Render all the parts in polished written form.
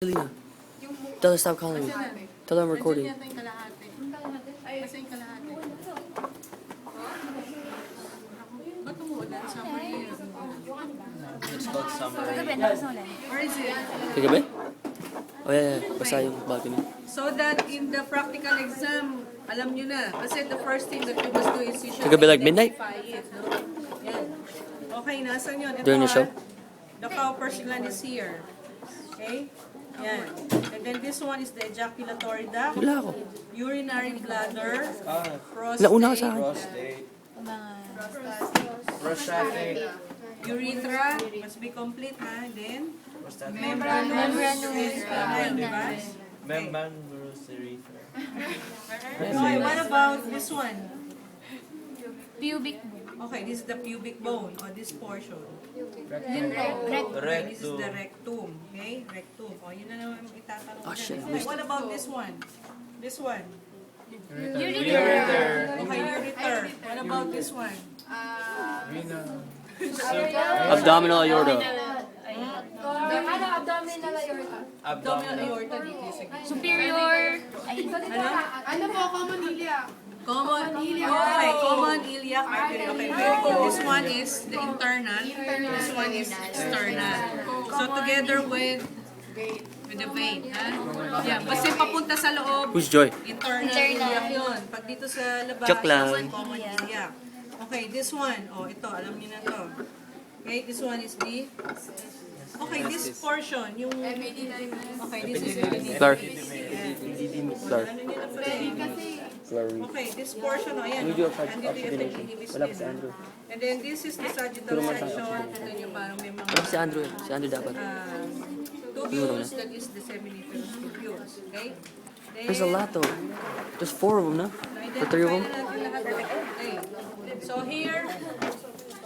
Lena, tell her stop calling me. Tell her I'm recording. Kasi yung kalahati. Ba't umuulan? Summer year. It's called summer. Or is it? Kagabi? Oh yeah. Basta yung balcony. So that in the practical exam, alam nyo na. Kasi the first thing that you must do is you should Kagabi like midnight? identify it. No? Yan. Okay, nasan yun? Ito, During the show? The Cowper's gland is here. Okay? Yan. And then this one is the ejaculatory duct, Wala ako. urinary bladder, Nauna ka sa akin. Prostate. urethra, must be complete ha. And then, Prostate. membranous, diba? Membranous urethra. Okay, what about this one? Pubic Okay, this is the pubic bone, or this portion. Rectum. This is the rectum. Okay, rectum. O, yun na naman itatanong Oh, shit. dyan. Okay, what about this one? This one. Ureter. Okay, ureter. What about this one? Abdominal aorta. Abdominal aorta dito. Sige. superior. Ano po, common iliac? Common iliac. Okay, common iliac artery. Okay, very good. This one is the internal. This one is external. So together with the vein, ha? Yeah, basta papunta sa loob. Who's Joy? Internal iliac yun. Pag dito sa labas, Joke lang. common iliac. Okay, this one. Oh, ito, alam niyo na to. Okay, this one is the... Okay, this portion, yung... Okay, this is the... Clar. Clar. Ano niyo na pala? Okay, this portion, oh, ayan. Andito yung epididymis din. And then this is the sagittal section. Ito yung parang may mga... Si Andrew. Si Andrew dapat. Tubules, that is the seminiferous tubules. Okay? Then, There's a lot though. There's 4 of them, no? Or 3 of them? Okay. So here,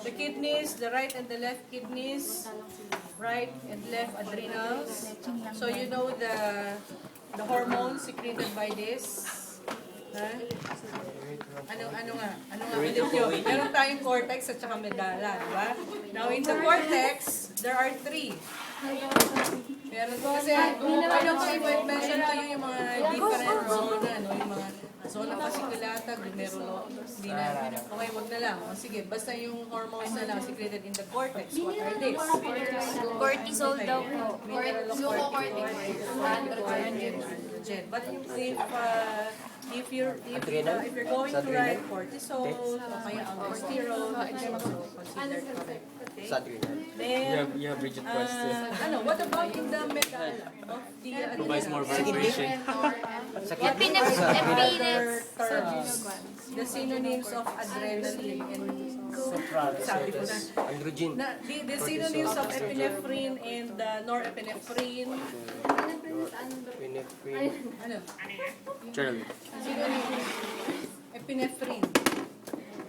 the kidneys, the right and the left kidneys, right and left adrenals. So you know the hormones secreted by this. Huh? Ano nga ulit yun? Meron tayong cortex at saka medulla, di ba? Now in the cortex, there are 3. Meron ko kasi, ano ko i-mention to you yung mga different zona, no? Yung mga zona fasciculata, glomerulo, hindi na. Okay, wag na lang. O, sige, basta yung hormones na lang secreted in the cortex. What are these? Cortisol daw po. Androgen. But if you're going to write cortisol, o kaya aldosterone, it's also considered correct. Okay? Then, You have rigid question. what about in the medulla of the Provides more vibration. other terms, the synonyms of adrenaline and sabi ko na, the synonyms of epinephrine and norepinephrine. Ano? Journal. Synonym. Epinephrine.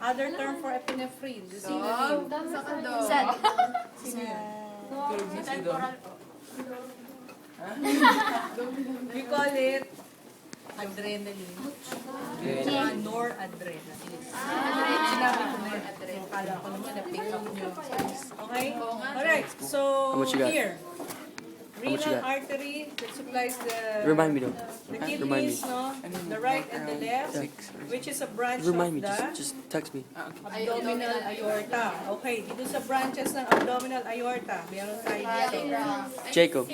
Other term for epinephrine, the synonym. Sad. We call it adrenaline. Noradrenaline. Sinabi ko noradrenaline. Kala ko naman na-pick up nyo. Okay? Alright, so much you got? here. much you Renal got? artery that supplies Remind me though. the Remind me. kidneys, no? The right and the left, which is a branch Remind me. of the Just text me. abdominal aorta. Okay, dito sa branches ng abdominal aorta, meron tayo dito. Jacob.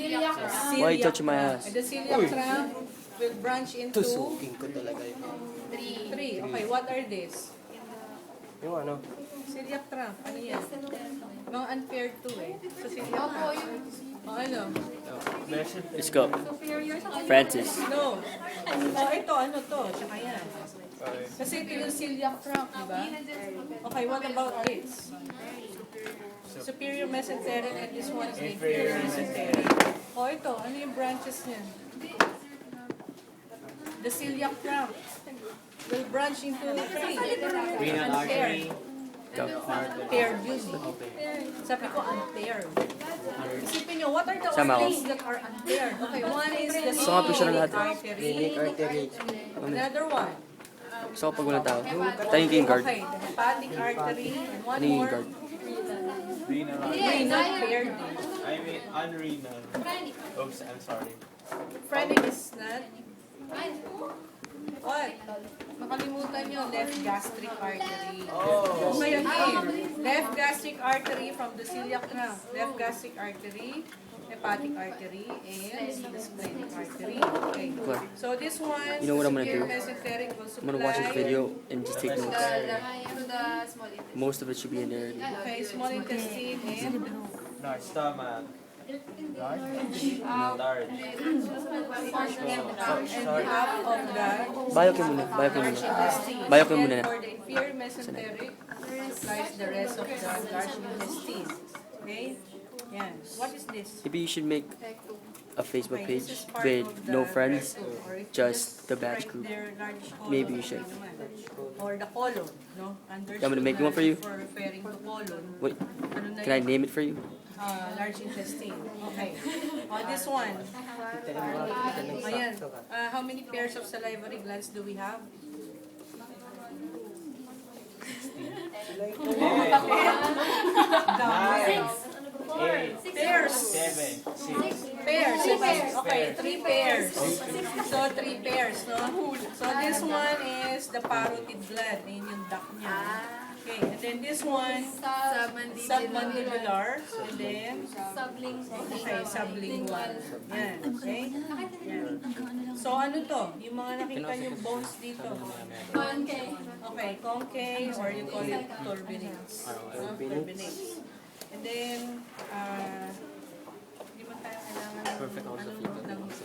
Why are you touching my ass? And the celiac trunk will branch into three. Okay, what are these? Yung ano? Celiac trunk, ano yan? Mga unpaired to eh. Sa celiac trunk. O ano? Let's go. Francis. No. Ito, ano to? Tsaka yan. Kasi ito yung celiac trunk, di ba? Okay, what about this? Superior mesenteric and this one is inferior mesenteric. O ito, ano yung branches niyan? The celiac trunk will branch into 3. Renal artery. Paired yun. Sabi ko unpaired. Isipin nyo, what are the Sama ako. organs that are unpaired? Okay, one is the Gusto nga po siya ng lahat. artery. Another one. Gusto ko pag walang tao. Tayo yung game card. Okay, the hepatic artery. And one Ano yung more. guard? Renal paired. I mean unrenal. Oops, I'm sorry. Phrenic is not. What? Nakalimutan nyo, left gastric artery. Oh. Ngayon here, left gastric artery from the celiac na. Left gastric artery, hepatic artery, and the splenic artery. Okay. So this one, You know what I'm gonna severe do? mesenteric will I'm gonna watch this supply- video and just take notes. Most of it should be in there. Okay, small intestine and Large stomach. Large? Large. and half of the Bio ka muna. Bio ka large muna. intestine. Bio ka And muna. for the inferior mesenteric, supplies the rest of the large intestine. Okay? Yan. What is this? Maybe you should make a Facebook Okay, this page is part with of the no friends, rectum, or if you just the batch write group. their large colon, Maybe you should. okay naman. Or the colon, no? I'm gonna make one for you. For referring to colon. Wait, Ano na can I yun? name it for you? Large intestine. Okay. This one. Ayan. How many pairs of salivary glands do we have? Nine. Eight. Pairs. 7. 6. Pairs. Okay, 3 pairs. So, 3 pairs, no? So, this one is the parotid gland. Yun yung duct niya. Okay, and then this one, submandibular. And then, okay, sublingual. Yan, okay? Yan. So, ano to? Yung mga nakita yung bones dito. Okay, concave or you call it turbinates. No? Turbinates. And then, hindi man tayo kailangan ng, Perfect ako sa fecal. ng nervous.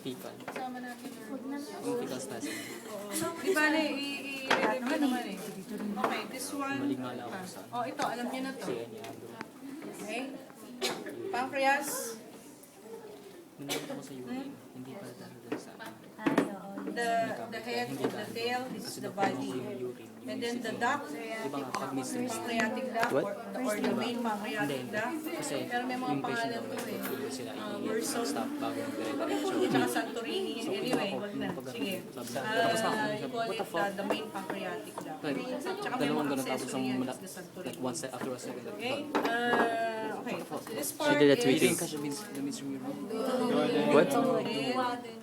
Fecal. Kasama natin nervous. Yung fecal spasm. Di ba na, i-review naman eh. Okay, this one. Maligmala ako sa Oh, ito, alam niyo na to. kaya niya. Okay? Pancreas, Nanonood ako sa urine. Hindi pa dahil dun sa the head of the tail, this is the body. urine. And then the duct, Di ba nga, pag minsan pancreatic duct, What? or the main pancreatic duct. kasi Pero may mga yung patient pangalan daw to eh. may sila Wilson. i-stop bago mag-dire-diretso. Tsaka Santorini. Anyway, wag na. Sige. You call it the main pancreatic duct. Like, Tsaka may dalawang mga ganun tapos ang accessory yan, malak, that's the like Santorini. one set after a second. Okay? Okay. So this part She did that to me You too. didn't catch the means from your room? What? is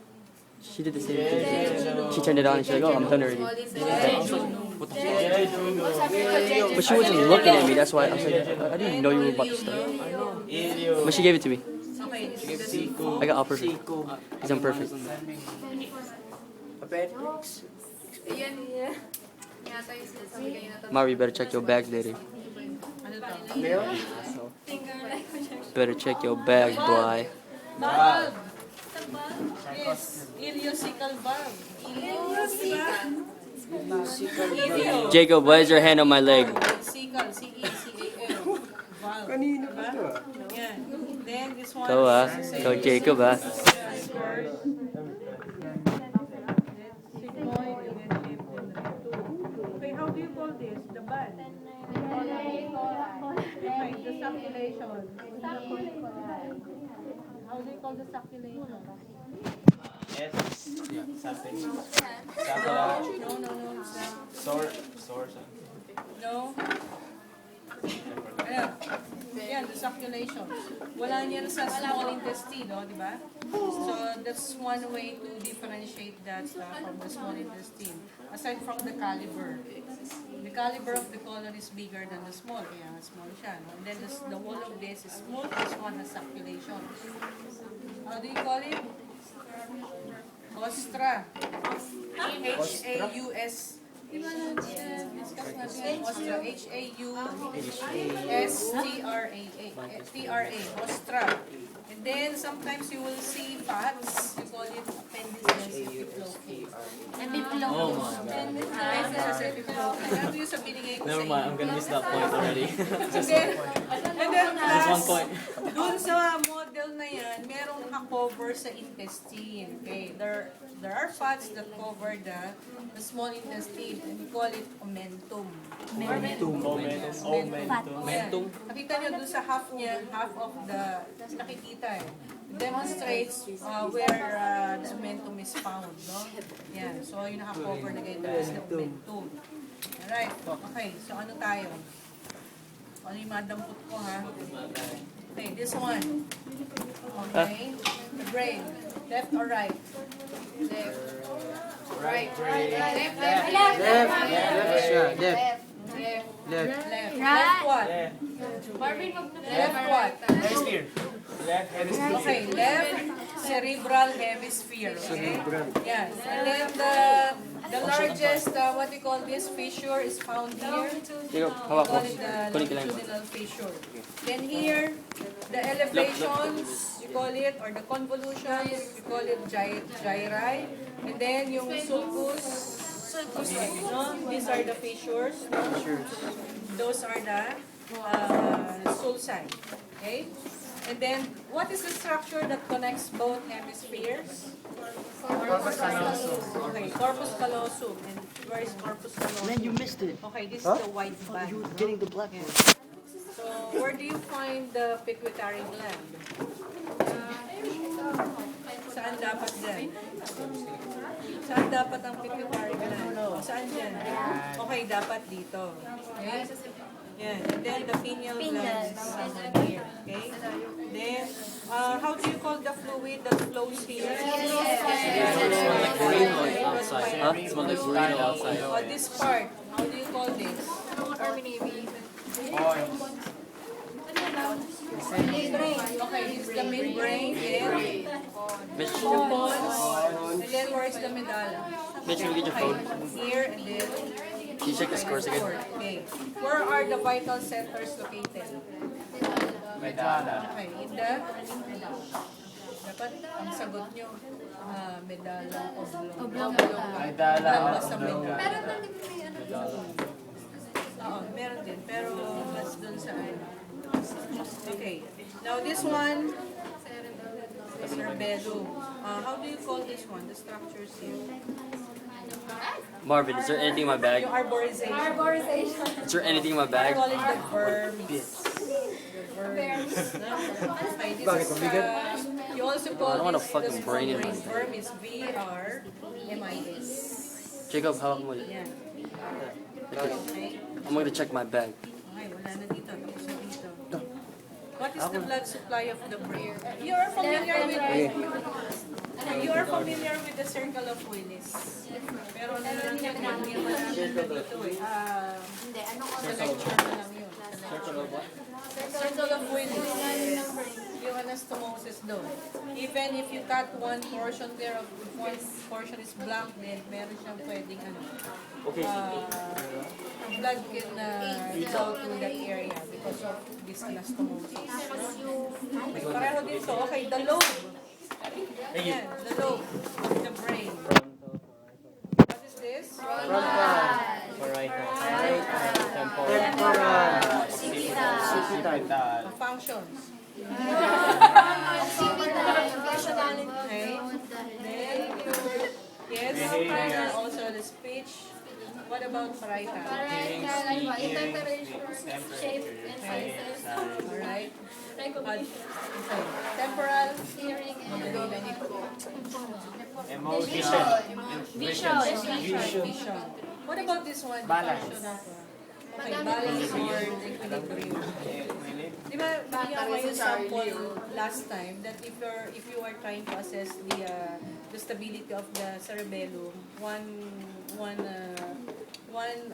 She did the same thing. She turned it on and she's like, oh, I'm done already. What the fuck? But she wasn't looking at me, that's why I was like, I didn't know you were about to start. But she gave it to me. okay, this is the I got all perfect. Because I'm perfect. Mari, you better check your bags later. ano to? Better check your bags, boy. Valve. Yes, ileocecal valve. Ileo. Jacob, why is your hand on my leg? Cecal, C-E-C-A-L. Valve. Kanina ba ito? Yan. Then this one. Go ah. is the Go same. Jacob ah. Sigmoid, and then hip, and rectum. Okay, how do you call this? The bud? Okay, the circulation. How do you call the circulation? S. Something. Sakura. No, it's not. Source. No. Ayan. Yan, the circulation. Wala niyan sa small intestine, no, di ba? So, that's one way to differentiate that from the small intestine. Aside from the caliber. The caliber of the colon is bigger than the small, kaya nga small siya. No? And then the wall of this is small, this one has circulation. How do you call it? Ostra. H-A-U-S. Ostra. H-A-U-S-T-R-A. Ostra. And then sometimes you will see fats. You call it appendices epiploidy. Oh my god. Appendices epiploidy. Ano yung sa binigay ko sa Never mind, I'm inyo? gonna miss that point already. And then Just one plus, point. dun sa model na yan, merong naka-cover sa intestine. Okay, there are fats that cover the small intestine and we call it omentum. Omentum. Nakita nyo dun sa half niya, half of the nakikita eh. Demonstrates where the omentum is found, no? Yan. So, yung naka-cover na ganito is the omentum. Alright. Okay. So, ano tayo? Ano yung madampot ko, ha? Okay, this one. Okay. The brain. Left or right? Left. Right. Left. Left. Left what? Left what? Hemisphere. Left hemisphere. Okay, left cerebral hemisphere. Okay? Yes. And then the largest, what we call this fissure is found here. Jacob, We hawak mo. call it the Kunin ko lang. longitudinal fissure. Then here, the elevations, you call it, or the convolutions, you call it gyri. And then yung sulcus, no? These are the fissures. No? Those are the sulci. Okay? And then, what is the structure that connects both hemispheres? Corpus callosum. Okay, corpus callosum. And where is corpus callosum? Man, you missed it. Okay, this is the white band. You were getting the black one. So, where do you find the pituitary gland? Saan dapat dyan? Saan dapat ang pituitary gland? O, saan dyan? Okay, dapat dito. Okay? Yan. And then the pineal gland is somewhere here. Okay? Then, how do you call the fluid that flows here? Outside. Huh? It's more like green outside. Oh, this part, how do you call this? Okay, it's the membrane and Mitch, the pons, and then where is the medulla? Mitch, will you get your phone? Here and then. Can you check the scores again? Okay. Where are the vital centers located? Medalla. Okay, in the. Dapat ang sagot nyo, medulla oblongata. Medalla Basta oblongata. medulla. Oo, meron din, pero mas dun sa ano. Okay. Now this one, cerebellum. How do you call this one? The structures here. Marvin, is there anything in my bag? Yung arborization. Is there anything in my I bag? call it the vermis. The vermis. Okay, this is, you also call I don't want a this fucking the brain in small my- vermis. V-R-M-I-S. Jacob, hawak mo. Yan. Okay. Okay. I'm gonna check my bag. Okay, wala na dito. Tapos na dito. What is the blood supply of the brain? You are familiar with the circle of Willis. Pero nalangyan mo, hindi mo natin na dito eh. Sa lecture na lang yun. Circle of Willis. Yung anastomosis doon. Even if you cut one portion there, if one portion is blank, then meron siyang pwedeng ano. Blood can go to that area because of this anastomosis. Pareho dito. Okay, the lobe. Ayan, the lobe of the brain. What is this? Occipital. Functions. Okay. Then, yes, and also the speech. What about parietal? Alright. Temporal. Emotion. Vision. What about this one? Balance. Okay, balance or equilibrium. Di ba, bigyan ko yung sample last time that if you are trying to assess the stability of the cerebellum, one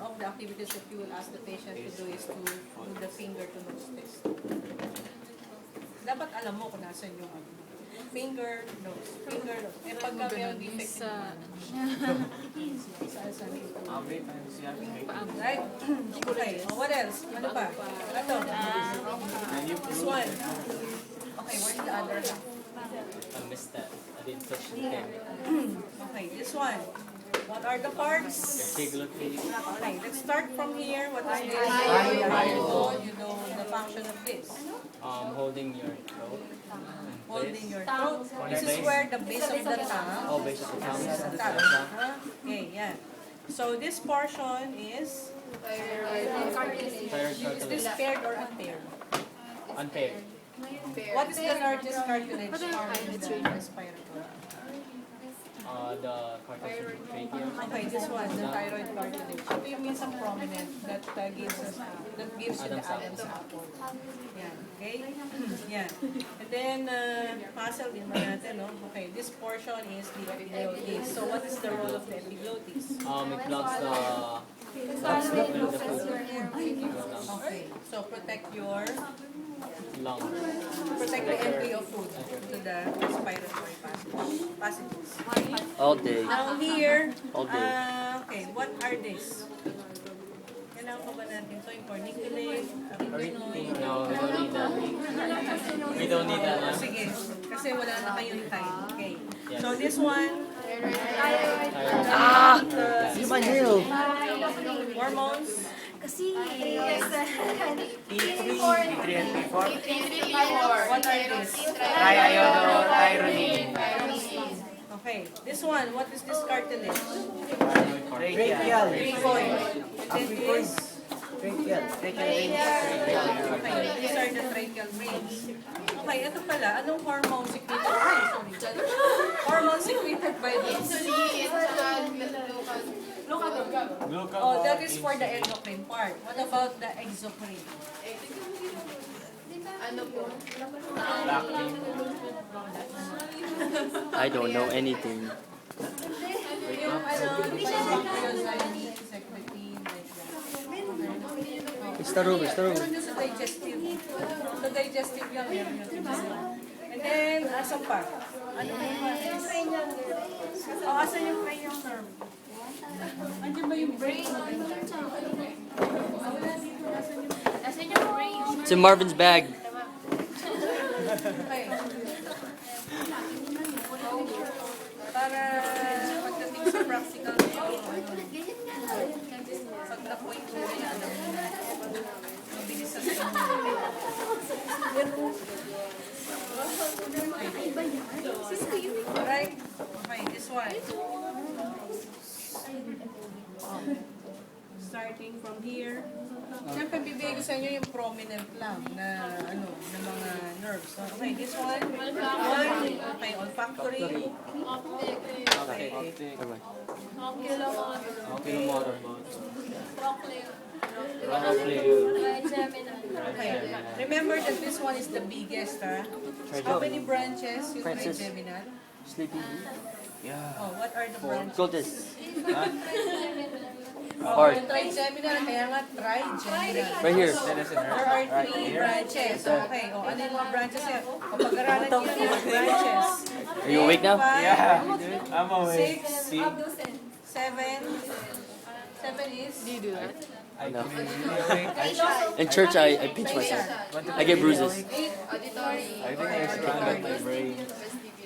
of the activities that you will ask the patient to do is to do the finger to nose test. Dapat alam mo kung nasan yung finger, nose. Eh pagka mayroong defect sa right? Okay, what else? Ano pa? Ito. This one. Okay, where's the other half? I missed that. I didn't touch the pen. Okay, this one. What are the parts? Take a look, please. Okay, let's start from here. What is this? You know the function of this. Holding your throat. Holding your throat. This is where the base of the tongue. Oh, base of the tongue. Is the tongue. Okay, yeah. So this portion is this paired or unpaired? Unpaired. What is the largest cartilage found in the spinal cord? the cartilage trachea. Okay, this one, the thyroid cartilage. Ito yung minsan prominent that gives us, that gives you the Adam's apple. Yan, okay? Yan. And then, muscle din ba natin, no? Okay, this portion is the epiglottis. So what is the role of the epiglottis? It blocks the food. Okay, so protect your, Lung. protect the entry of food to the respiratory passages. All day. Now here, All day. okay, what are these? Kailangan pa ba natin ito? Yung corniculate, arytenoid? No, we don't need that. We don't need that. Oh, sige, kasi wala na kayong time. Okay. So this one, See my nail. hormones, Kasi, T3 and T4. what are these? Triiodothyronine. Okay, this one, what is this cartilage? Tracheal. Cricoid. And then this, Tracheal. okay, these are the tracheal veins. Okay, ito pala, anong hormone secreted? Ay, sorry. Hormone secreted by this. Oh, that is for the endocrine part. What about the exocrine? I don't know anything. Yung ano, thiazide, secretin, like that. It's the room, it's the room. Meron yun sa digestive. Sa digestive lang meron yun. And then, asan pa? Ano pa yung oh, asan yung cranial nerve? Andiyan ba yung brain? Asan yung brain? It's in Marvin's bag. Okay. Para pagdating sa practical nyo, pag na-point mo na yan, alam mo na, mabilis sa inyo. Right? Okay, this one. Starting from here. Siyempre, bibigay ko sa inyo yung prominent lang na ano, na mga nerves. Okay, this one. Okay, olfactory. Okay. Never mind. Okay, motor. Okay. Remember that this one is the biggest, ha? How many branches yung Francis. trigeminal? Sleepy. Oh, what are the branches? Go this. Oh, Heart. yung trigeminal, kaya nga trigeminal. Right here. There are 3 branches. Okay. O, ano yung mga branches yan? O, pag-aralan nyo yung mga branches. Are you awake now? Yeah. I'm awake. 6, See? 7. 7 is? Do you do that? No. In church, I pinch myself. I get bruises. 8. I think I stranded my brain.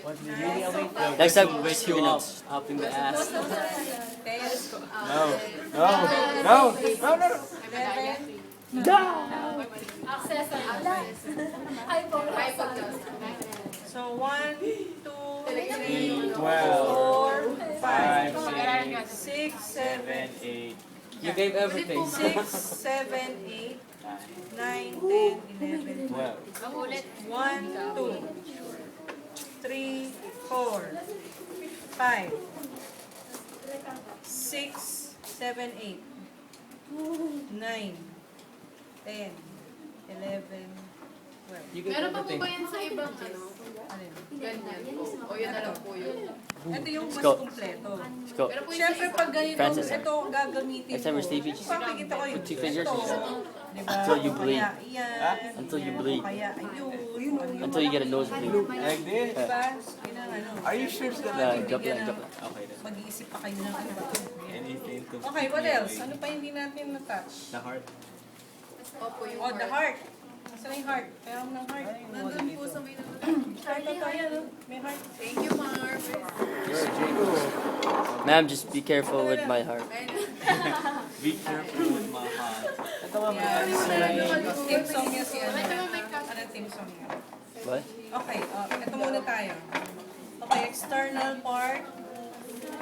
What's the really awake? Next time, Wake just you you up, nuts. up in the ass. 10. No. No. No. No. No. 11. So 1, 2, 3, 4, 5, 6, 7, 8. You gave everything. 6, 7, 8, 9, 10, 11, 12. 1, 2, 3, 4, 5, 6, 7, 8, 9, 10, 11, 12. You gave Meron pa po everything. ba yan sa ibang ano? Alin? Ganyan po. O yun na lang po yun. Ito yung mas go. kumpleto. Let's go. Pero po yung Siyempre, pag ganito, Francis. ito gagamitin Next time we're mo. sleepy, just Papakita ko yung put 2 fingers. ito. Diba? Until you O bleed. Kaya, yan, Until you yan, bleed. o Kaya, ayun. Until you get a nosebleed. Like this? Diba? Yun ang ano. Are you sure it's gonna Yeah, joke lang, joke lang. Okay then. Mag-iisip pa kayo ng ano ba? Anything to Okay, what else? Ano pa hindi natin na-touch? The heart. Opo yung Oh, the heart. Nasaan yung heart? Kaya mo ng heart. Nandun po sa may Heart ito, ayan, oh. May heart. Thank you, Marv. Ma'am, just be careful with my heart. Be careful with my heart. Ito ba Yeah, team song niya si ano. Ano team song niya? What? Okay, ito muna tayo. Okay, external part.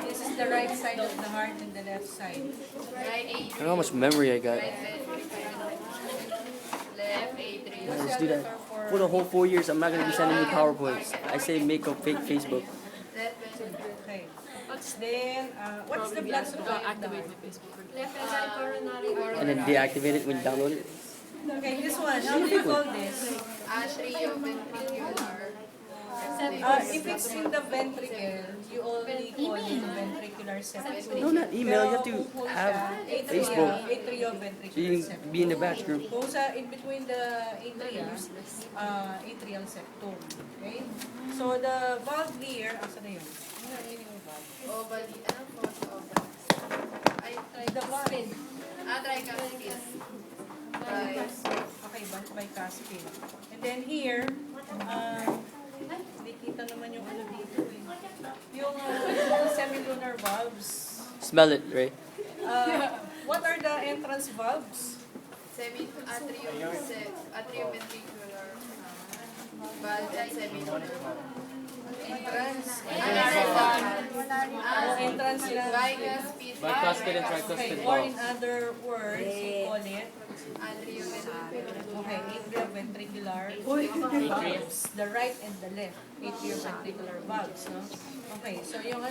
This is the right side of the heart and the left side. Right, I don't know how much memory I got. left, A3. Let's do that. For the whole 4 years, I'm not gonna be sending you PowerPoints. I say make a fake Facebook. Okay. Then, what's the blood supply of the heart? Left and right coronary And then deactivate it when you download it. Okay, this one, how do you call this? atrioventricular. If it's in the ventricle, you only call it ventricular septum. No, not email. You have to have Facebook. So Atrioventricular you can septum. be in the batch group. Kung sa in between the atria, atrial septum. Okay? So the valve here, asa na yun? Ovally. Ano po sa ovally? Ay, The valve. tricuspid. Okay, bicuspid. And then here, hindi kita naman yung ano dito eh. Yung semilunar valves. Smell it, Ray. What are the entrance valves? Atrioventricular. Valve and semilunar. Entrance. Ah, Entrance lang. bicuspid. Bicuspid and Okay, tricuspid or in valves. other words, you call it, Atrioventricular. okay, atrioventricular Atrium. valves. The right and the left, atrioventricular valves, no? Okay, so yung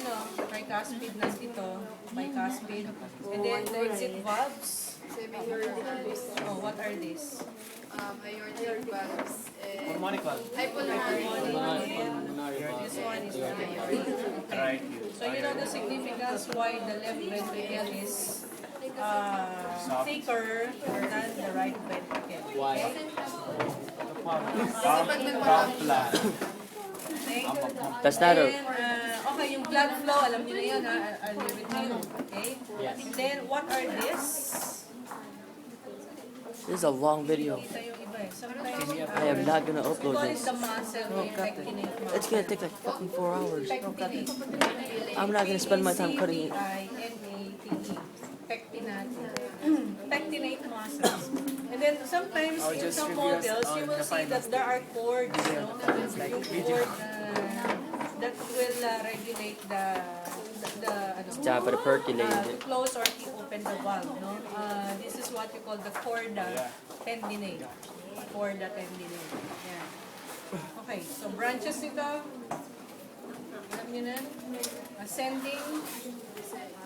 tricuspid nandito, bicuspid, and then the exit valves. Semilunar. Oh, what are these? Aortic valves. Pulmonic valve. Ay, pulmonary. Pulmonary valve. This one is the aortic. Okay. So you know the significance why the left ventricle is thicker than the right ventricle. Why? Kasi pag nagpapala. Okay? That's not a. Then, okay, yung blood flow, alam niyo na yun, ha? I'll leave it to you. Okay? Yes. Then, what are this? This is a long video. Kita yung iba eh. Sometimes, I am not gonna we upload call it this. the muscle, yung pectinate muscle. It's gonna take like fucking 4 hours. Pectinate. I'm not gonna spend my time cutting it. P-E-C-T-I-N-A-T-E. Pectinate. Pectinate muscles. And then sometimes in some models, you will see that there are cords, no? Yung cord that will regulate the Time for the percolated. to close or to open the valve, no? This is what we call the chorda tendinate. Chorda tendinate. Yan. Okay, so branches nito. Alam niyo na? Ascending.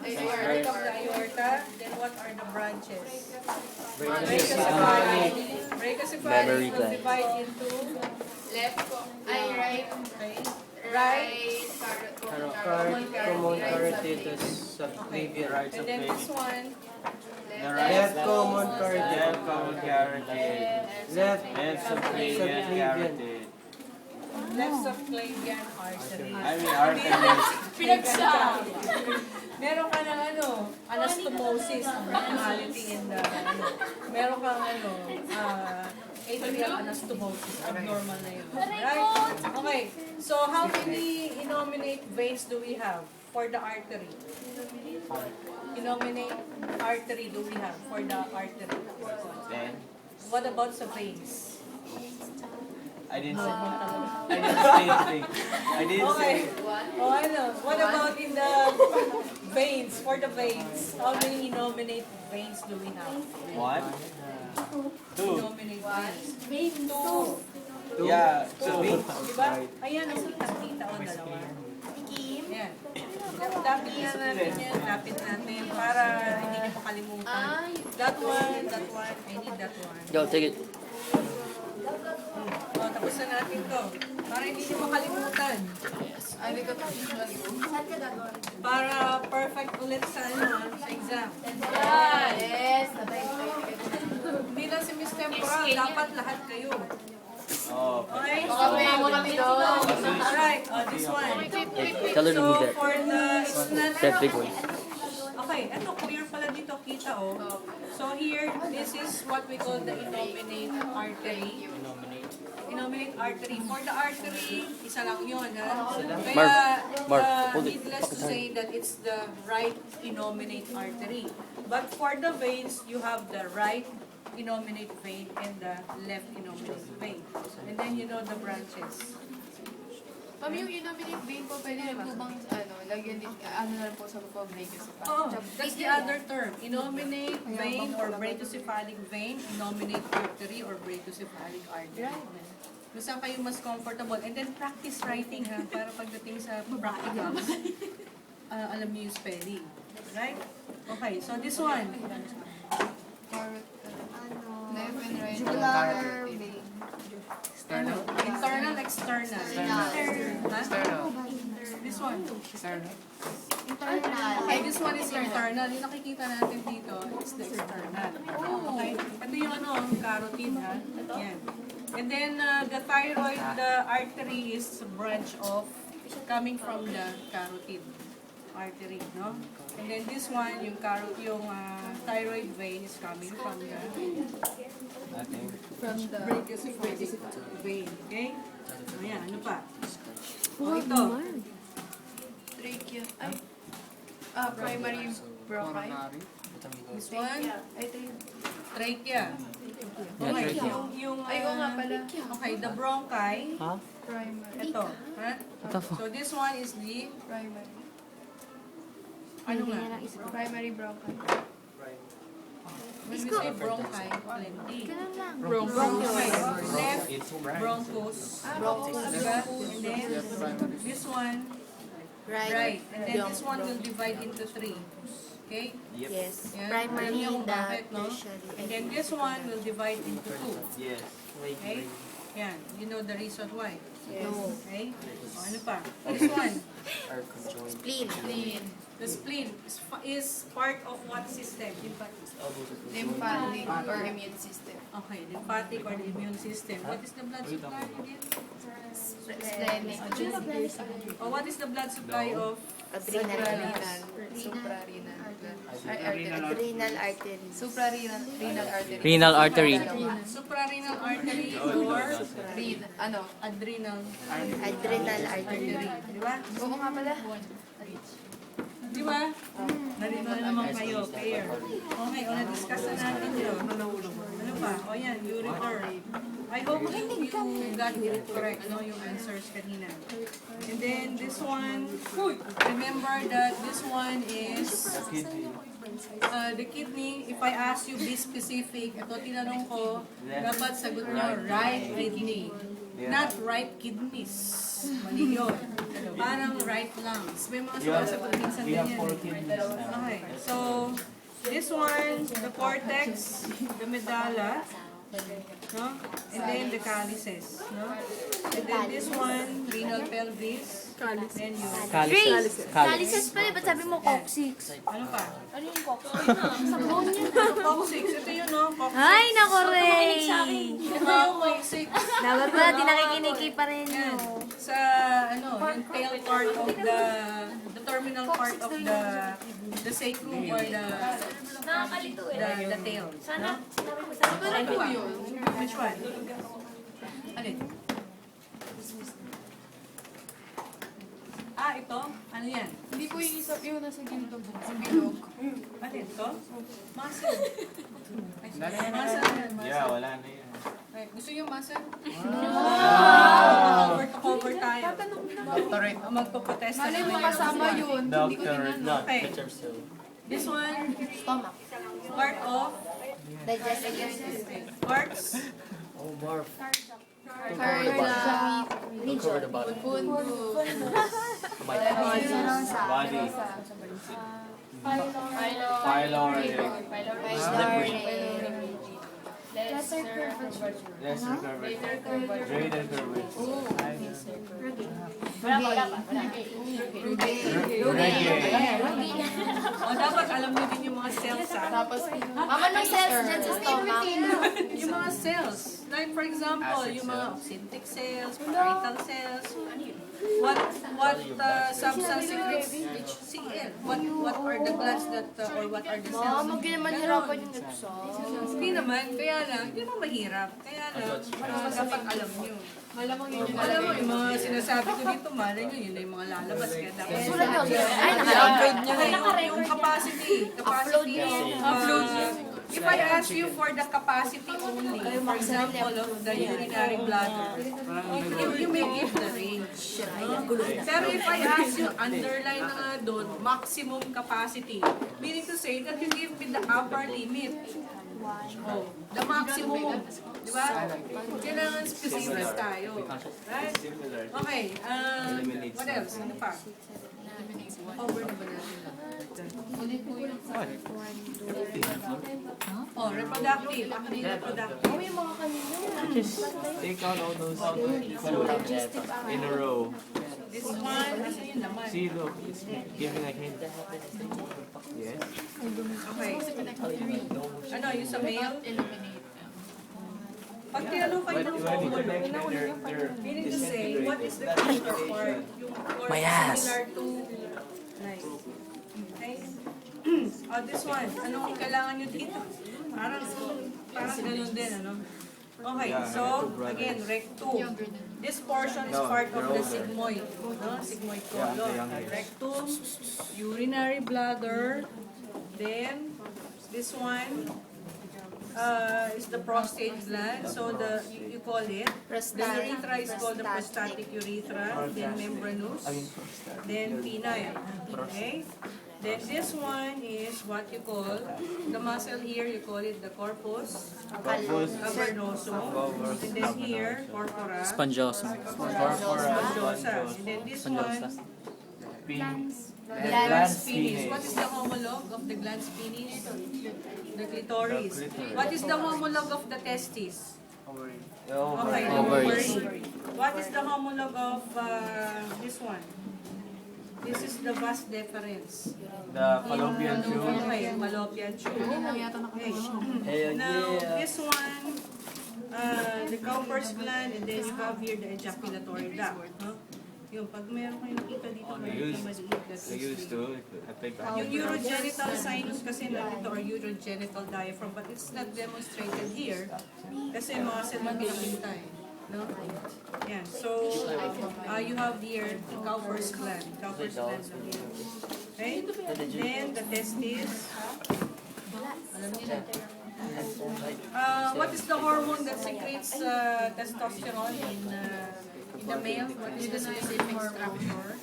Right of the aorta. Then what are the branches? Brachiocephalic Memory will gland. divide into Left ko. Ay, right. okay, right, Right. Common carotid subclavian. Right and then this one, Left common carotid. Left Left subclavian carotid. left subclavian artery. Pinagsabi. Meron ka ng anastomosis, abnormality in the, meron kang atrial anastomosis, abnormal na yun. Right? Okay, so how many innominate veins do we have for the artery? Innominate artery do we have for the artery? What about sa veins? I didn't say anything. I didn't Okay. say. Oh, I know. What about in the veins? For the veins, how many innominate veins do we have? One. Two. Innominate veins. Two. Yeah. Two. So Diba? Ayan, ang kita o dalawa. Ayan. Lapit na natin yan. Lapit natin para hindi niyo makalimutan. That one, I need that one. Yo, take it. O, tapos na natin to. Para hindi niyo makalimutan. Ay, hindi ko usually go. Para perfect ulit sa sa exam. Yes. Hindi lang si Miss Temporal, dapat lahat kayo. Oh. Okay? Mamaya mo kami doon. Alright, this one. Tell her to So, move that. for the, it's not, That big one. okay, eto, clear pala dito, kita So here, this is what we call the innominate artery. Innominate artery. For the artery, isa lang yun, ha? Kaya, Marv, hold it. needless to Pakitahan. say that it's the right innominate artery. But for the veins, you have the right innominate vein and the left innominate vein. And then you know the branches. Ma'am, yung innominate vein po, pwede na po bang, lagyan din, na lang po sa brachiocephalic? Oh, that's the other term. Innominate vein or brachiocephalic vein, innominate artery or brachiocephalic artery. Kung saan kayo mas comfortable. And then practice writing ha, para pagdating sa practicals. alam niyo yung spelling. Right? Okay, so this one. Carrot. Left and right. Jugular vein. Ano? Internal, external. Ha? This one. Internal. Okay, this one is internal. Yung nakikita natin dito is the external. Okay? Ito yung carotid, ha? Yan. And then, the thyroid artery is a branch of, coming from the carotid artery, no? And then this one, yung thyroid vein is coming from the vein. Okay? Ayan, ano pa? Ito. Trachea. Ay. Primary bronchi. This one, Ay, trachea. Okay, yung Ay, oo nga pala. okay, the bronchi, Ha? Primary. ito. Ha? So this one is the, Primary. ano nga? Primary bronchi. When we say bronchi, plenty. Ganun lang. Bronchi, left bronchus. Diba? And then, this one, right. And then this one will divide into 3. Okay? Yes. Yan. Primary, Alam niyo kung the bakit, no? tertiary. And then this one will divide into 2. Yes. Okay? Yan. You know the reason why. No. Okay? O, ano pa? This one. Spleen. The spleen is part of what system? Lymphatic or immune system. Okay, lymphatic or the immune system. What is the blood supply again? Splenic. Or what is the blood supply of Adrenal. Suprarenal. Adrenal artery. Suprarenal artery. Renal artery. suprarenal artery or Ano? adrenal Adrenal artery. artery? Di ba? Oo nga pala. Di ba? Nalito na naman kayo. Pair. Okay, o na-discuss na natin yun. Ano pa? O yan, ureter. I hope you got it correct, no? Yung answers kanina. And then this one, remember that this one is the kidney. If I ask you be specific, ito tinanong ko, dapat sagot nyo right kidney. Not right kidneys. Mali yun. Parang right lungs. May mga sumasagot minsan ganyan. Okay. So, this one, the cortex, the medulla, no? And then the calyces, no? And then this one, renal pelvis. Then you. Calyces. Calyces pala, ba't sabi mo coccyx? Ano pa? Ano yung coccyx? Sa bone yun. Coccyx. Ito yun, no? Coccyx. Ay, nako, Ray! Ito yung coccyx. Dapat pala, dinakikiniki pa rin Yan. yun. Sa, yung tail part of the terminal part of the sacrum or Nakakalito the tail. Sana, Ano po yun? Which one? Alin? Ito? Ano yan? Hindi po yung isa yung nasa ganito po. Yung bilog. Alin? Ito? Muscle. Muscle yan. Yeah, wala na yan. Ay, gusto niyo muscle? Cover to cover tayo. Magpo-protest Malay mo kasama yun. Hindi ko tinanong. Okay. This one, part of parts. Carla. Cover the bottom. Punto. Body. Pylori. Lesser curvature. Greater curvature. O, dapat alam niyo din yung mga cells, Tapos, Mama, nung cells dyan sa stomach. Yung mga cells. Like for example, yung mga oxyntic cells, parietal cells. What substance secretes HCl? What are the glands that or what are the cells? Mama, hindi naman hirapan yung exam. Hindi naman, kaya lang, hindi naman mahirap. Kaya lang, dapat alam nyo. malamang yun yung Alam mo, yung mga sinasabi ko dito, malay nyo, yun na yung mga lalabas. Kaya dapat Ay, naka-upload nyo. yung capacity if I ask you for the capacity only, for example, of the urinary bladder, you may give the range. No? Pero if I ask you, underline na nga doon, maximum capacity, meaning to say that you give me the upper limit. Oh, the maximum. Di ba? Kailangan specific tayo. Right? Okay. What else? Ano pa? Cover na ba natin lang? Oh, reproductive. Ako na yung reproductive. Take out all those in a row. This one, nasa yung laman. See, look, it's giving a hint. Yes. Okay. Ano, yung sa male? Pag tinanong kayo ng meaning to say, what is the counterpart? Yung or My ass. similar to, nice. Okay? Oh, this one. Anong kailangan nyo dito? Parang ganun din, ano? Okay, so, again, rectum. This portion is part of the sigmoid, no? Sigmoid colon. Rectum, urinary bladder, then, this one, is the prostate gland. So you call it. The urethra is called the prostatic urethra. Then membranous. Then penile. Okay. Then this one is what you call the muscle here. You call it the corpus cavernosum. And then here corpora Spongiosum. spongosa. And then this one the glans penis. What is the homologue of the glans penis? The clitoris. What is the homologue of the testis? Okay, the ovary. What is the homologue of this one? This is the vas deferens. The fallopian tube. Okay, fallopian tube. Okay. Now, this one, the Cowper's gland, and then you have here the ejaculatory duct. Huh? Yung pag meron kayo nakita dito, maliit na maliit, that's I used to. I picked up. yung urogenital sinus kasi nandito or urogenital diaphragm, but it's not demonstrated here kasi muscle lang pinakita eh. No? Yan. So, you have here the Cowper's gland. Cowper's gland lang here. Okay? Then, the testis. Alam niyo na. What is the hormone that secretes testosterone in the male? What is the specific structure?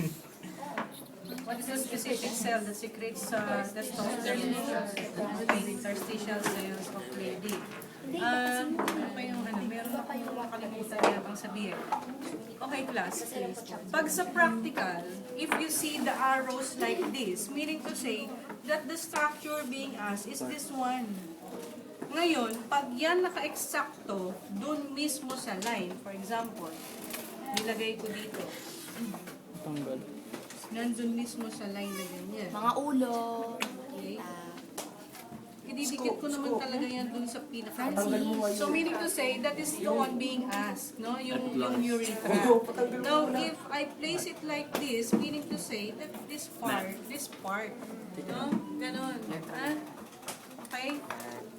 What is the specific cell that secretes testosterone? Interstitial cells of Leydig. Ano pa yung meron akong nakalimutan yatang sabihin. Okay class, pag sa practical, if you see the arrows like this, meaning to say that the structure being asked is this one. Ngayon, pag yan naka-eksakto, dun mismo sa line, for example, nilagay ko dito. Nandun mismo sa line na ganyan. Mga ulo. Okay? Ididikit ko naman talaga yan dun sa pinaka. So meaning to say, that is the one being asked, no? Yung urethra. Now, if I place it like this, meaning to say that this part, no? Ganon. Ah? Okay?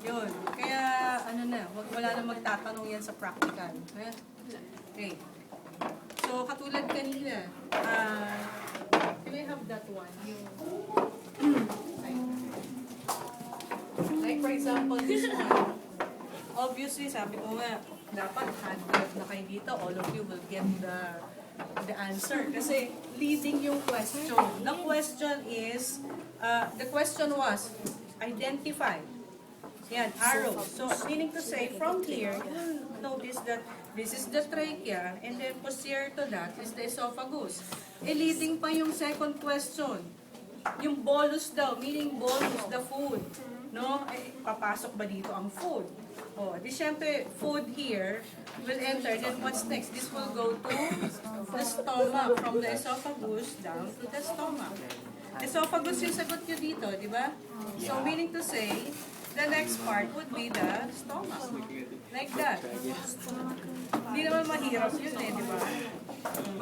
Yun. Kaya, wala na magtatanong yan sa practical. Okay. So, katulad kanina, can I have that one? Like for example, this one. Obviously, sabi ko nga, dapat hand-grab na kayo dito. All of you will get the answer. Kasi leading yung question. The question was, identify. Yan, arrow. So, meaning to say, from here, you'll notice that this is the trachea, and then posterior to that is the esophagus. Leading pa yung second question. Yung bolus daw, meaning bolus, the food. No? Ay, papasok ba dito ang food? Oh, di syempre, food here will enter. Then what's next? This will go to the stomach. From the esophagus down to the stomach. Esophagus yung sagot nyo dito, di ba? So, meaning to say, the next part would be the stomach. Like that. Hindi naman mahirap yun eh, di ba?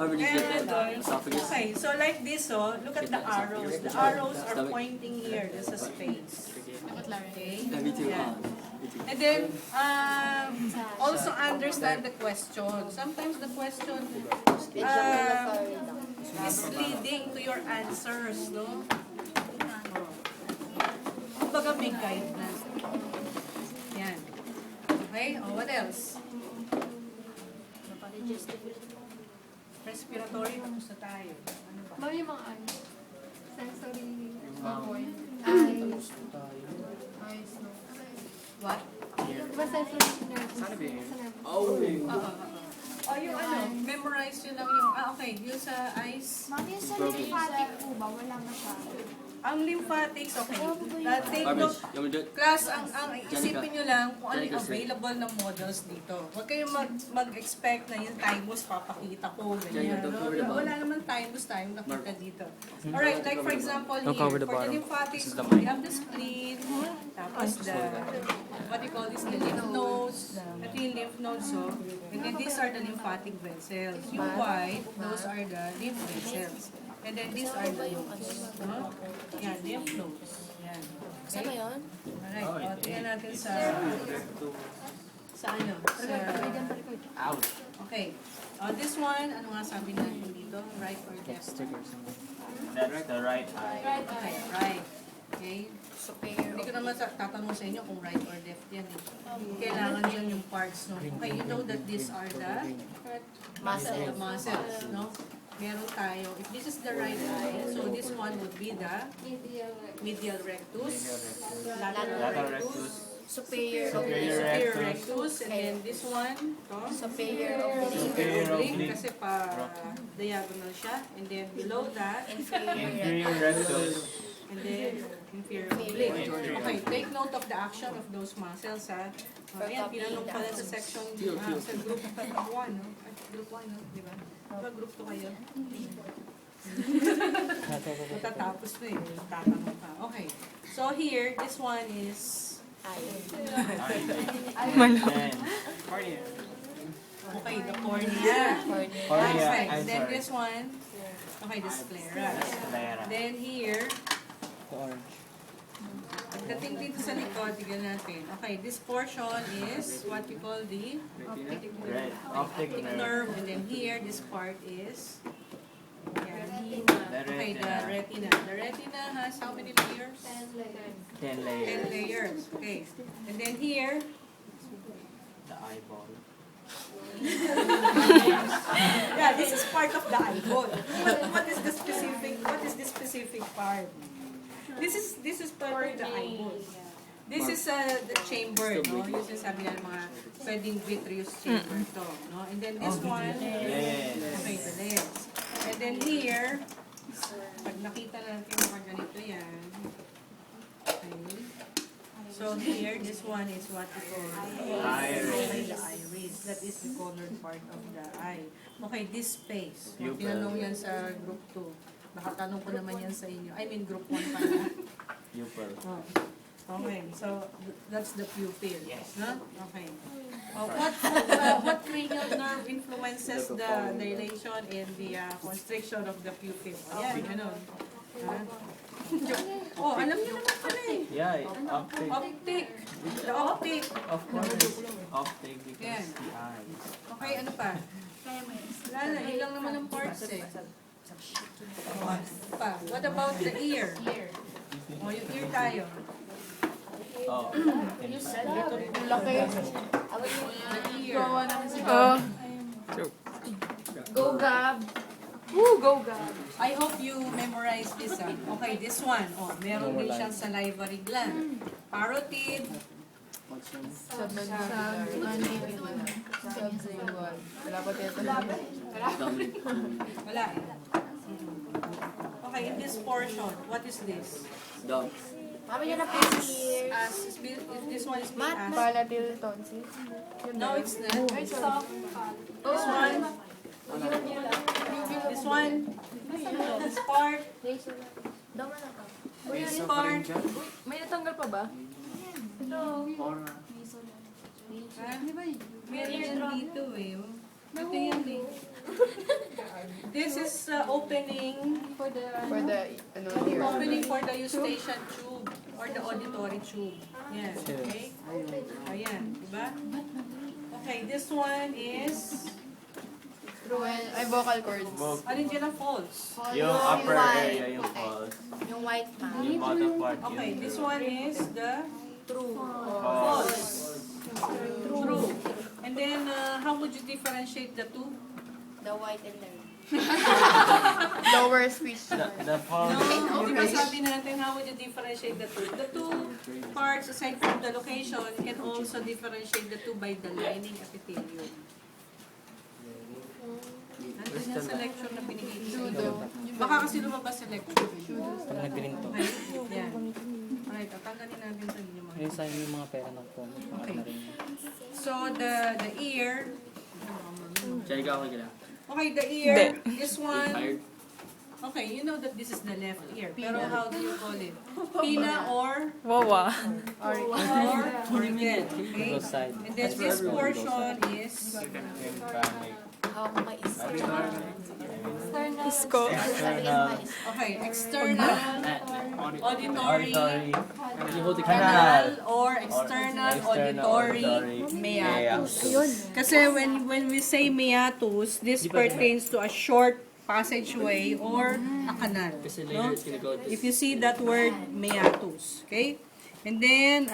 Okay, so like this, look at the arrows. The arrows are pointing here. There's a space. Okay? Yeah. And then, also understand the question. Sometimes the question is leading to your answers, no? Kumbaga may guide na. Yan. Okay? Oh, what else? Respiratory, kamusta tayo? Ano ba? Ma'am, yung mga sensory, eyes, no? What? Diba central nervous? Oh. Oh, yung ano, memorize yun lang yung, okay, yung sa eyes. Ma'am, yung sa lymphatic po ba? Wala masyado. Ang lymphatics, okay. Take Armin, note, you want me to do it? class, ang isipin nyo lang kung ano yung Janica, sir. available na models dito. Huwag kayong mag-expect na yung thymus papakita ko, ganyan. Janica, don't cover the bottom. Wala naman thymus tayong nakita dito. Alright, like for example Don't here, cover the for the bottom. lymphatics, This is the we mic. have the spleen, tapos the, what do you call this, the lymph nodes, ito yung lymph nodes, so, and then these are the lymphatic vessels. Yung white, those are the lymph vessels. And then these are the nodes. No? Yan, lymph nodes. Yan. Okay? yun? Alright, o, tingnan natin sa ano? Sa, Ouch. okay. This one, ano nga sabi natin dito? Right or left? Stickers. That's the right eye. Okay, right. Okay? Hindi ko naman tatanong sa inyo kung right or left yan eh. Kailangan yun yung parts, no? Okay, you know that these are the muscles, no? Meron tayo, if this is the right eye, so this one would be the medial rectus, lateral rectus, Superior superior rectus, and then this one, Superior Superior oblique, oblique. kasi pa diagonal siya, and then below that, Inferior rectus. and then inferior oblique. Okay, take note of the action of those muscles, ha? Ayan, pinanong pala sa section, sa group 1, no? Ay, group 1, no? Di ba? Diba group 2 kayo? Matatapos na eh, tatanong ka. Okay, so here, this one is, Then, cornea. okay, the cornea. Cornea, Okay, I'm then sorry. this one, okay, the sclera. Sclera. Then here, pagdating dito sa likod, tignan natin. Okay, this portion is what we call the Red. Optic optic nerve. nerve. And then here, this part is, yan. The Okay, the retina. retina. The retina has how many layers? 10 10 layers. layers. Okay. And then here, The eyeball. yeah, this is part of the eyeball. What is the specific part? This is part of the eyeball. This is the chamber, no? Yung sinasabi ng mga pwedeng vitreous chamber to, no? And then this one, Yes. okay, the lens. And then here, pag nakita natin mga ganito yan, okay. So here, this one is what we call Iris. the iris. That is the colored part of the eye. Okay, this space. Pupil. Tinanong yan sa group 2. Nakatanong ko naman yan sa inyo. I mean, group 1 pala. Pupil. Oh. Okay, so that's the pupil. Yes. No? Okay. What cranial nerve influences the dilation and the constriction of the pupil? Ayan, ganun. Oh, alam niyo naman pala eh. Yeah, optic. Optic. The optic. Of course. Optic because Yan. the eyes. Okay, ano pa? Wala na, yun lang naman ang parts eh. Pa, what about the ear? O, yung ear tayo. Oh. Laki. The ear. Gawa naman si Go Gab. Woo, go Gab. I hope you memorize this. Okay, this one. Oh, meron din siyang salivary gland. Parotid. Subxequal. Wala pa tayo. Wala eh. Okay, in this portion, what is this? Dog. Mami yun na po here. This one is being asked. Palatine tonsils. No, it's not. This one. This one. This part. Dama na ka. This part. May natanggal pa ba? Ha? Meron yan dito eh. Ito yan eh. This is opening For the, ano, here. opening for the eustachian tube or the auditory tube. Yan, okay? Ayan, diba? Okay, this one is, Through ay, vocal cords. alin dyan ang false? Yung upper area, yung falls. Yung white ma'am. Yung bottom part, Okay, yung this one is the True. false. True. And then, how would you differentiate the two? The white and the red. Lower speech. The phone. No, di ba sabi natin, how would you differentiate the two? The two parts, aside from the location, can also differentiate the two by the lining epithelium. Nandun yan sa lecture na binigay ko sa inyo. Baka kasi lumabas sa lecture. Pag nagbininto. Okay? Yan. Alright, tatanggalin natin sa inyo mga. Yung sa yung mga pera ng phone. Okay. So, the ear. Siya ikaw ka lang. Okay, the ear. This one. Okay, you know that this is the left ear. Pero how do you call it? Pina or? Wawa. Or auricle. Okay? Both side. And then this portion is How may isa. Isko. okay, external auditory Canal. canal or external auditory meatus. Kasi when we say meatus, this pertains to a short passageway or a canal. Kasi No? later it's gonna go If you see that word meatus, okay? And then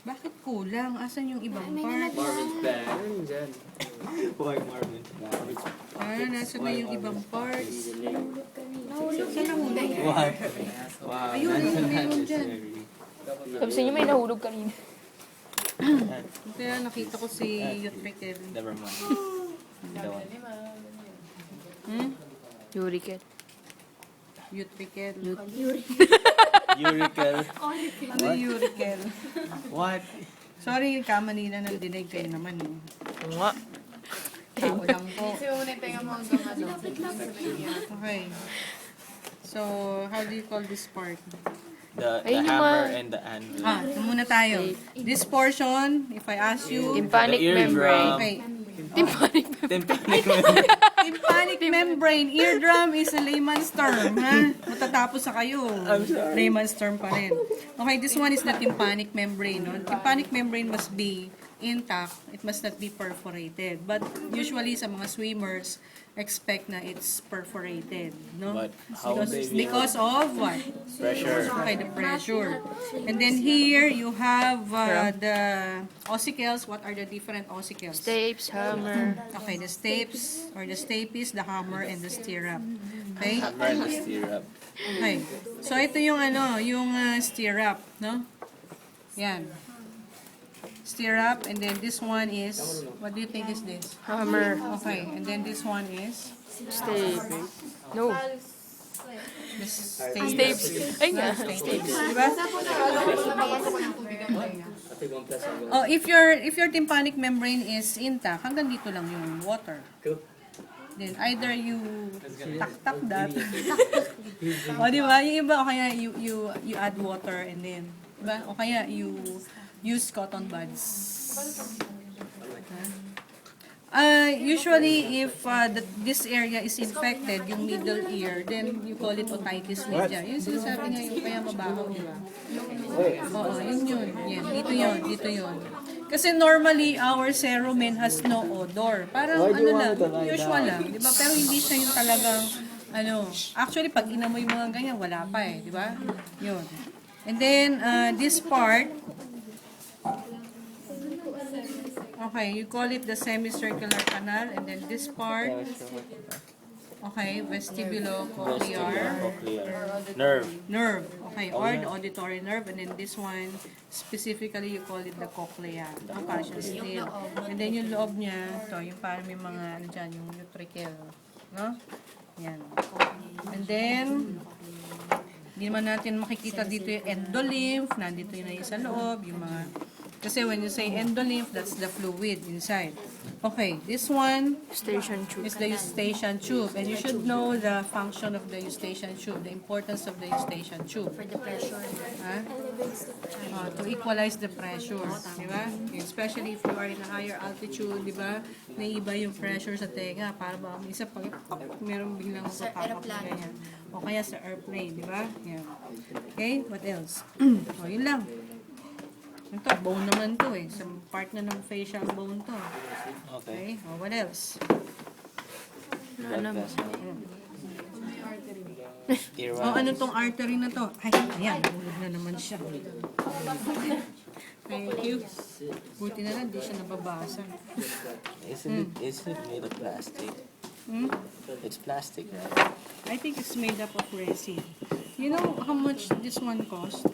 bakit kulang? Asan yung ibang part? Marvin's back. Ayun dyan. Why Marvin? Nasaan na yung ibang parts? Saan nahulog? Why? Wow. Ayun, meron dyan. Sabi sa inyo may nahulog kanina. Kaya nakita ko si Utrikel. Never mind. The one. Urikel. Utrikel. Urical. Ano yung Urikel? What? Sorry, kamanina ng dinig kayo naman. Eh. Nga. Tao lang po. Kasi muna yung tenga mo hanggang ano. Okay. So, how do you call this part? The Ayun yung hammer mga- and the anvil. Ito muna tayo. This portion, if I ask you... Tympanic The eardrum. membrane. Okay. Tympanic Tympanic. Tympanic membrane. Eardrum is a layman's term, ha? Matatapos sa kayo. Layman's term pa rin. Okay, this one is the tympanic membrane. No? Tympanic membrane must be intact. It must not be perforated. But usually sa mga swimmers, expect na it's perforated. No? But how Because of what? Pressure. Okay, the pressure. And then here, you have the ossicles. What are the different ossicles? Stapes, hammer. Okay, the stapes or the stapes, the hammer, and the stirrup. Okay? Hammer and the stirrup. Okay. So ito yung yung stirrup, no? Yan. Stirrup, and then this one is, what do you think is this? Hammer. Okay, and then this one is Stape. No. the stapes. Stapes. Ay nga. Stapes. Diba? Napapasok ko ng tubig ang tenga. Oh, if your tympanic membrane is intact, hanggang dito lang yung water. Then either you tak that. O di ba? Yung iba o kaya you add water and then, di ba? O kaya you use cotton buds. Usually, if this area is infected, yung middle ear, then you call it otitis media. Yung sinasabi nga yung kaya mabaho, di ba? Oo, yun. Yan, dito yun. Kasi normally, our cerumen has no odor. Parang usual lang, di ba? Pero hindi siya yung talagang, actually, pag inamoy mga ganyan, wala pa eh, di ba? Yun. And then, this part, okay, you call it the semicircular canal, and then this part, okay, vestibulocochlear Nerve. nerve, okay, or the auditory nerve, and then this one, specifically, you call it the cochlea, no, partial still. And then yung loob niya, to, yung parang may mga, dyan, yung utricle, no? Yan. And then, hindi naman natin makikita dito yung endolymph, nandito yun na yung sa loob, yung mga, kasi when you say endolymph, that's the fluid inside. Okay, this one Station tube. is the eustachian tube, and you should know the function of the eustachian tube, the importance of the eustachian tube. For the pressure. To equalize the pressure, di ba? Especially if you are in a higher altitude, di ba? Naiiba yung pressure sa tenga, para ba, isa pag meron biglang papapak na ganyan. O kaya sa airplane, di ba? Yan. Okay, what else? O, yun lang. Ito, bone naman to eh. Sa part na ng facial bone to. Okay, o, what else? Blood vessel. O, ano tong artery na to? Ay, ayan, hulog na naman siya. Thank you. Buti na lang, di siya nababasa. Isn't it made of plastic? Hmm? It's plastic, right? I think it's made up of resin. You know how much this one cost?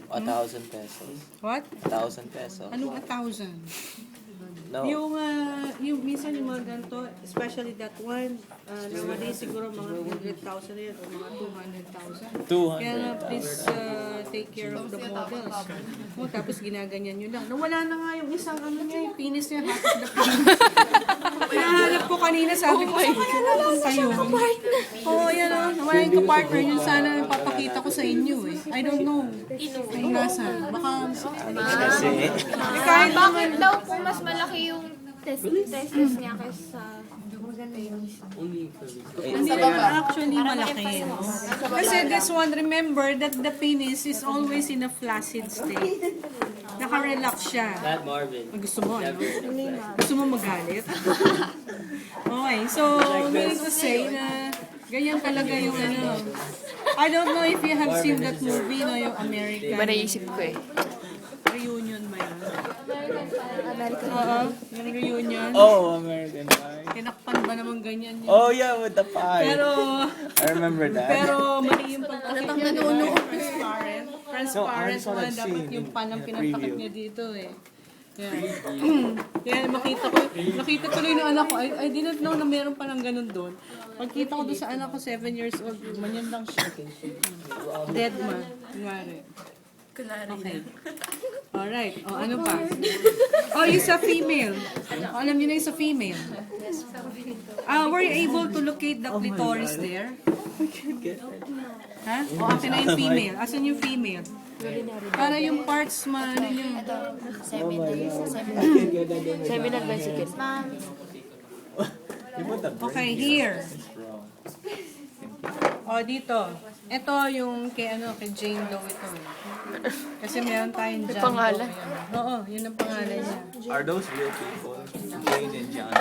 1,000 pesos. What? 1,000 pesos. Anong 1,000? No. Yung minsan yung mga ganito, especially that one, nowadays siguro mga 100,000 yan o mga 200,000. Kaya nga, please take care of the models. O, tapos ginaganyan nyo lang. Nawala na nga yung isang ano niya, yung penis niya, half of the penis. Hinahanap ko kanina, sabi ko, saan kaya nalang kayo? Oo, yan o. Nawala yung kapartner, yun sana papakita ko sa inyo eh. I don't know. Kung nasa. Baka, kahit Bakit daw po mas malaki yung testes niya kaysa penis? hindi naman actually malaki. No? Kasi this one, remember that the penis is always in a flaccid state. Naka-relax siya. Not Marvin. Gusto mo, ano? Gusto mo magalit? Okay, so, meaning to say na ganyan talaga yung ano. I don't know if you have seen that movie, no, yung American. Iba naisip ko eh. Reunion ba yun? Oo, yung reunion. Oh, American Pie. Tinakpan ba naman ganyan yun? Oh, yeah, with the pie. Pero, I remember that. pero mali yung pagkakit niya doon. Transparent. Transparent saw na that dapat scene yung in panang the pinagtakip preview. niya dito eh. Kaya nakita tuloy ng anak ko, I didn't know na meron palang ganun doon. Pagkita ko doon sa anak ko, 7 years old, manyan lang siya. Dead man. Kunwari. Okay. Alright. O, ano pa? Oh, yung sa female. Alam niyo na yung sa female. Were you able to locate the clitoris there? Ha? O, akin na yung female. Asan yung female? Para yung parts ano yun. Seminal bicycle. Okay, here. O, dito. Ito yung kay Jane Doe ito. Kasi meron tayong John pangalan? Doe. Oo, yun ang pangalan niya. Are those real people? Jane and John.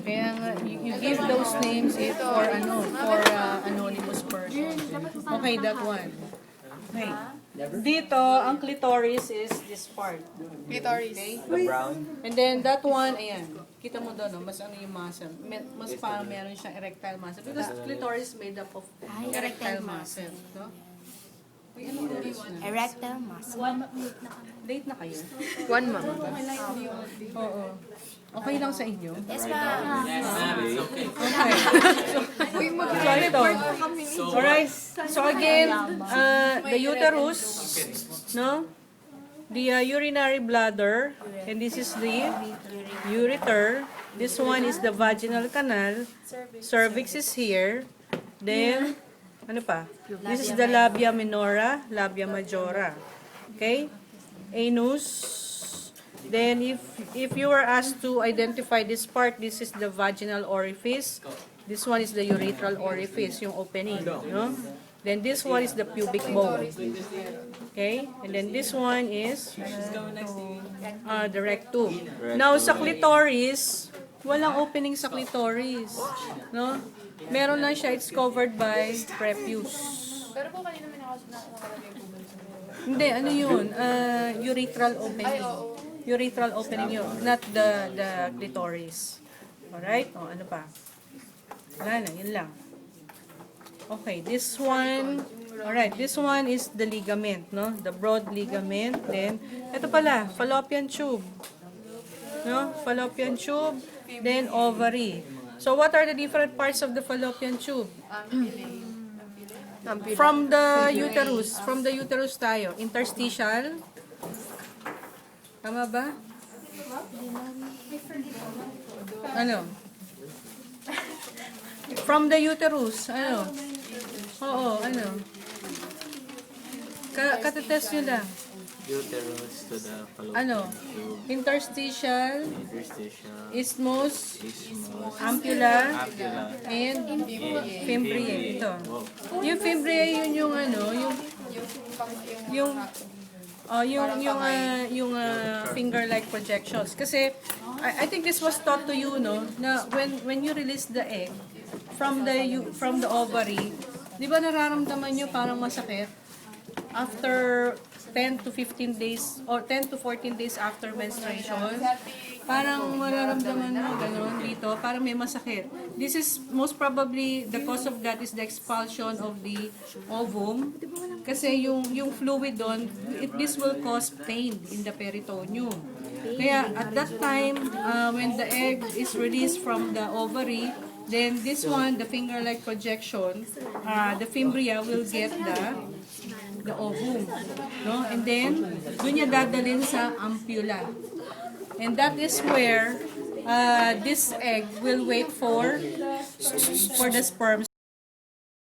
Kaya nga, you give those names for anonymous person. Okay, that one. Okay. Dito, ang clitoris is this part. Clitoris. Okay? The brown? And then that one, ayan. Kita mo doon, no? Mas ano yung muscle. Mas parang meron siyang erectile muscle. Because clitoris made up of erectile muscle. No? Uy, ano oras na? Erectile muscle. Late na kayo? 1 month. Oo. Okay lang sa inyo? Yes, ma'am. Okay. So, ito. Alright. So, again, the uterus, no? The urinary bladder, and this is the ureter. This one is the vaginal canal. Cervix is here. Then, ano pa? This is the labia minora, labia majora. Okay? Anus. Then, if you were asked to identify this part, this is the vaginal orifice. This one is the urethral orifice, yung opening, no? Then this one is the pubic bone. Okay? And then this one is the rectum. Now, sa clitoris, walang opening sa clitoris. No? Meron lang siya, it's covered by prepuce. Pero po kanina may nakalagay po ba? Hindi, ano yun? Urethral opening. Urethral opening yun, not the clitoris. Alright? O, ano pa? Wala na, yun lang. Okay, this one, alright, this one is the ligament, no? The broad ligament. Then, ito pala, fallopian tube. No? Fallopian tube, then ovary. So, what are the different parts of the fallopian tube? From the uterus tayo. Interstitial. Tama ba? Ano? From the uterus, ano? Oo, ano? Katetest nyo lang. Uterus to the fallopian Ano? tube. Interstitial, Interstitial. isthmus, Isthmus. ampulla, Ampulla. and fimbriae. Ito. Yung fimbriae, yun yung ano, yung finger-like projections. Kasi, I think this was taught to you, no, na when you release the egg from the ovary, di ba nararamdaman nyo parang masakit? After 10 to 15 days or 10 to 14 days after menstruation, parang mararamdaman mo gano'n dito, parang may masakit. This is most probably the cause of that is the expulsion of the ovum. Kasi yung fluid doon, this will cause pain in the peritoneum. Kaya at that time, when the egg is released from the ovary, then this one, the finger-like projection, the fimbria will get the ovum, no? And then doon niya dadalhin sa ampulla. And that is where this egg will wait for the sperm